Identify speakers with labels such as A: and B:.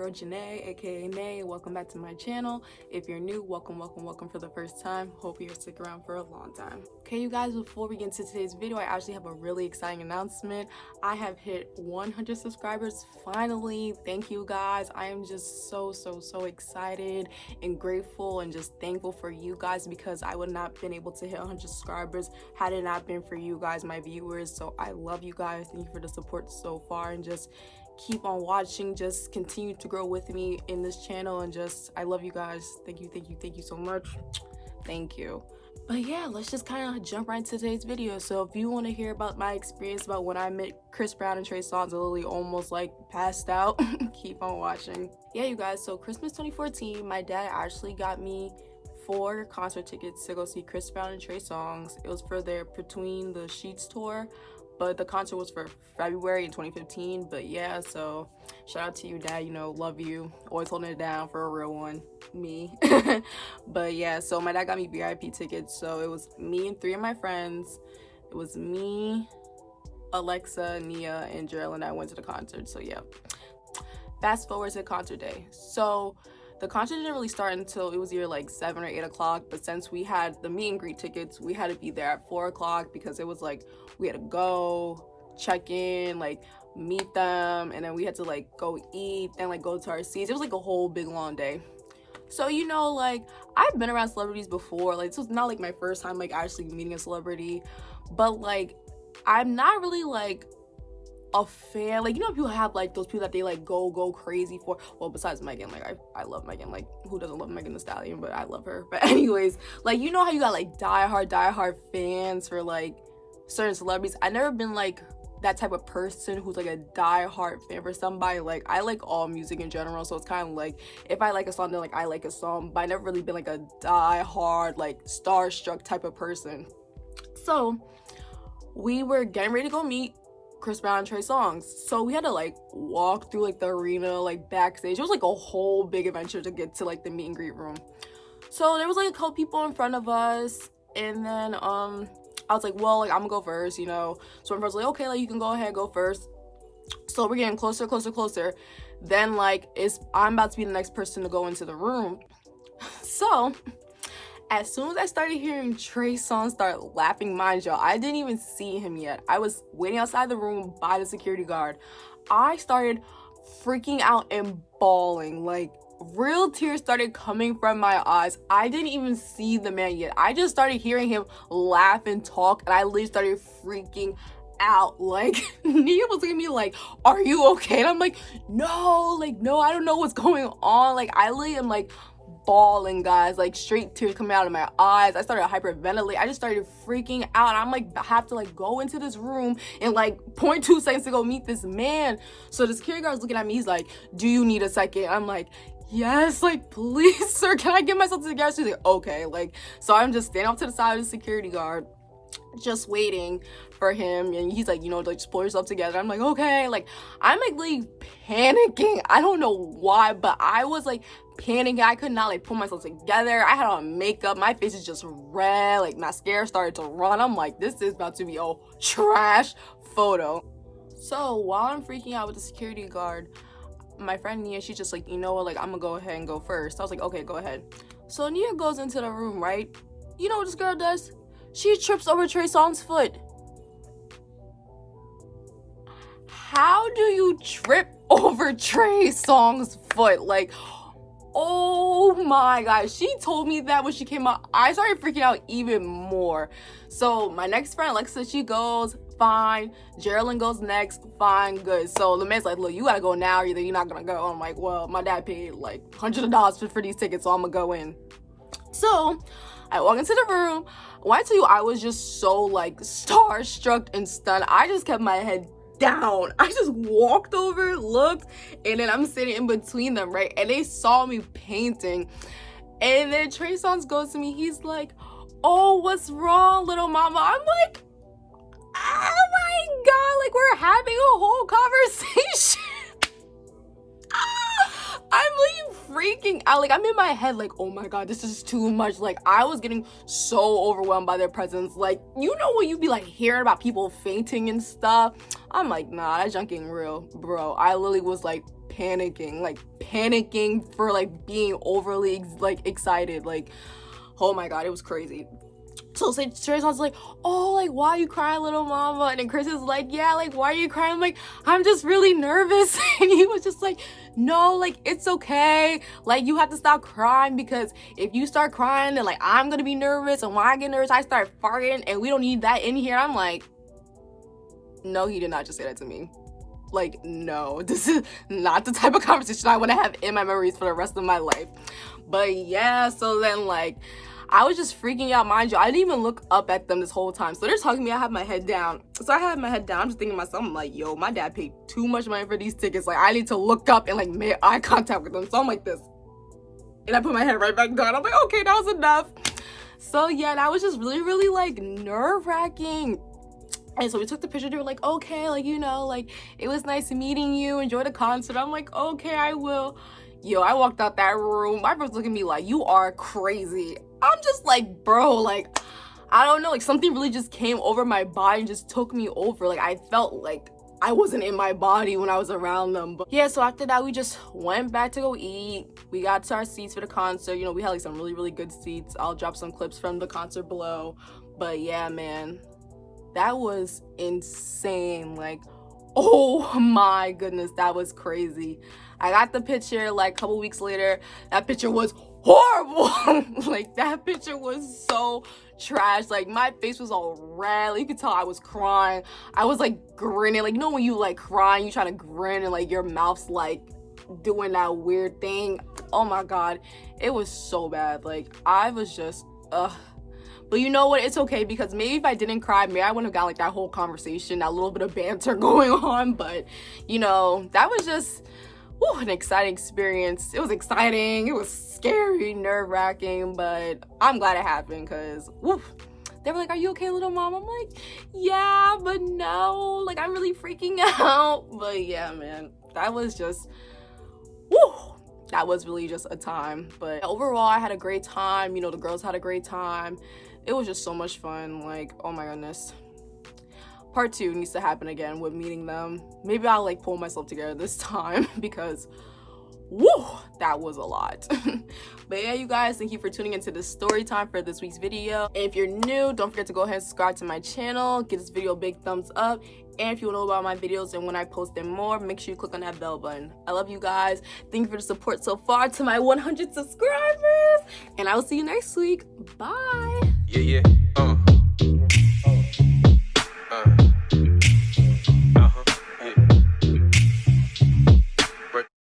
A: Janae, aka Nay. Welcome back to my channel. If you're new, welcome for the first time. Hope you're stick around for a long time. Okay, you guys, before we get into today's video, I actually have a really exciting announcement. I have hit 100 subscribers finally. Thank you guys. I am just so excited and grateful and just thankful for you guys, because I would not have been able to hit 100 subscribers had it not been for you guys, my viewers. So I love you guys. Thank you for the support so far, and just keep on watching. Just continue to grow with me in this channel, and just I love you guys. Thank you so much. Thank you. But yeah, let's just kind of jump right into today's video. So if you want to hear about my experience about when I met Chris Brown and Trey Songz, I literally almost like passed out, keep on watching. Yeah, you guys, so Christmas 2014, my dad actually got me 4 concert tickets to go see Chris Brown and Trey Songz. It was for their Between the Sheets tour, but the concert was for February in 2015. But yeah, so shout out to you, Dad. You know, love you. Always holding it down for a real one, me. But yeah, so my dad got me VIP tickets. So it was me and 3 of my friends. It was me, Alexa, Nia, and Gerald, and I went to the concert. So yeah, fast forward to concert day. So the concert didn't really start until it was either like 7 or 8 o'clock, but since we had the meet and greet tickets, we had to be there at 4 o'clock, because it was like we had to go check in, like meet them, and then we had to like go eat and like go to our seats. It was like a whole big long day. So, you know, like I've been around celebrities before. Like this was not like my first time like actually meeting a celebrity, but like I'm not really like a fan. Like, you know, people have like those people that they like go crazy for. Well, besides Megan, like I love Megan. Like, who doesn't love Megan Thee Stallion? But I love her. But anyways, like, you know how you got like diehard fans for like certain celebrities. I never been like that type of person who's like a diehard fan for somebody. Like, I like all music in general, so it's kind of like if I like a song, then like I like a song, but I never really been like a diehard like starstruck type of person. So we were getting ready to go meet Chris Brown and Trey Songz, so we had to like walk through like the arena, like backstage. It was like a whole big adventure to get to like the meet and greet room. So there was like a couple people in front of us, and then I was like, well, like I'm gonna go first, you know. So my friend's like, okay, like you can go ahead, go first. So we're getting closer. Then like I'm about to be the next person to go into the room. So as soon as I started hearing Trey Songz start laughing, mind y'all, I didn't even see him yet. I was waiting outside the room by the security guard. I started freaking out and bawling. Like, real tears started coming from my eyes. I didn't even see the man yet. I just started hearing him laugh and talk, and I literally started freaking out. Like, Nia was looking at me like, are you okay? And I'm like, no, I don't know what's going on. Like, I literally am like bawling, guys, like straight tears coming out of my eyes. I started hyperventilating. I just started freaking out. I'm like, I have to like go into this room in like 0.2 seconds to go meet this man. So the security guard's looking at me. He's like, do you need a second? I'm like, yes, like please sir, can I get myself together? She's like, okay. Like, so I'm just standing up to the side of the security guard, just waiting for him, and he's like, you know, like just pull yourself together. I'm like, okay. Like, I'm like panicking. I don't know why, but I was like panicking. I could not like pull myself together. I had on makeup. My face is just red. Like, mascara started to run. I'm like, this is about to be a trash photo. So while I'm freaking out with the security guard, my friend Nia, she's just like, you know what, like I'm gonna go ahead and go first. I was like, okay, go ahead. So Nia goes into the room, right? You know what this girl does? She trips over Trey Songz' foot. How do you trip over Trey Songz' foot? Like, oh my gosh, she told me that when she came out. I started freaking out even more. So my next friend, Alexa, she goes, fine. Geraldine goes next, fine, good. So the man's like, look, you gotta go now, either you're not gonna go. I'm like, well, my dad paid like hundreds of dollars for these tickets, so I'm gonna go in. So I walk into the room. When I tell you, I was just so like starstruck and stunned. I just kept my head down. I just walked over, looked, and then I'm sitting in between them, right? And they saw me painting. And then Trey Songz goes to me. He's like, oh, what's wrong, little mama? I'm like, oh my conversation. I'm like freaking out. Like, I'm in my head like, oh my god, this is too much. Like, I was getting so overwhelmed by their presence. Like, you know when you be like hearing about people fainting and stuff? I'm like, nah, that junk ain't real, bro. I literally was like panicking for like being overly excited. Like, oh my god, it was crazy. So Trey's like, oh, like, why are you crying, little mama? And then Chris is like, yeah, like, why are you crying? I'm like, I'm just really nervous. And he was just like, no, like, it's okay. Like, you have to stop crying, because if you start crying, then like I'm gonna be nervous, and when I get nervous, I start farting, and we don't need that in here. I'm like, no, he did not just say that to me. Like, no, this is not the type of conversation I want to have in my memories for the rest of my life. But yeah, so then like I was just freaking out, mind you. I didn't even look up at them this whole time. So they're talking to me, I have my head down. So I have my head down, I'm just thinking to myself, I'm like, yo, my dad paid too much money for these tickets. Like, I need to look up and like make eye contact with them. So I'm like this. And I put my head right back down. I'm like, okay, that was enough. So yeah, that was just really, really like nerve-wracking. And so we took the picture. They were like, okay, like, you know, like, it was nice meeting you. Enjoy the concert. I'm like, okay, I will. Yo, I walked out that room. My friends looking at me like, you are crazy. I'm just like, bro, like, I don't know. Like, something really just came over my body and just took me over. Like, I felt like I wasn't in my body when I was around them. But yeah, so after that, we just went back to go eat. We got to our seats for the concert. You know, we had like some really, really good seats. I'll drop some clips from the concert below. But yeah, man, that was insane. Like, oh my goodness, that was crazy. I got the picture like a couple weeks later. That picture was horrible. Like, that picture was so trash. Like, my face was all red. Like, you could tell I was crying. I was like grinning. Like, you know when you like crying, you try to grin and like your mouth's like doing that weird thing. Oh my god, it was so bad. Like, I was just but you know what, it's okay, because maybe if I didn't cry, maybe I wouldn't have got like that whole conversation, that little bit of banter going on. But you know, that was just an exciting experience. It was exciting, it was scary, nerve-wracking, but I'm glad it happened, because they were like, are you okay, little mom? I'm like, yeah, but no, like, I'm really freaking out. But yeah, man, that was just that was really just a time. But overall, I had a great time. You know, the girls had a great time. It was just so much fun. Like, oh my goodness. Part 2 needs to happen again with meeting them. Maybe I'll like pull myself together this time, because that was a lot. But yeah, you guys, thank you for tuning into this story time for this week's video. And if you're new, don't forget to go ahead and subscribe to my channel. Give this video a big thumbs up. And if you want to know about my videos and when I post them more, make sure you click on that bell button. I love you guys. Thank you for the support so far to my 100 subscribers. And I will see you next week. Bye.
B: Yeah.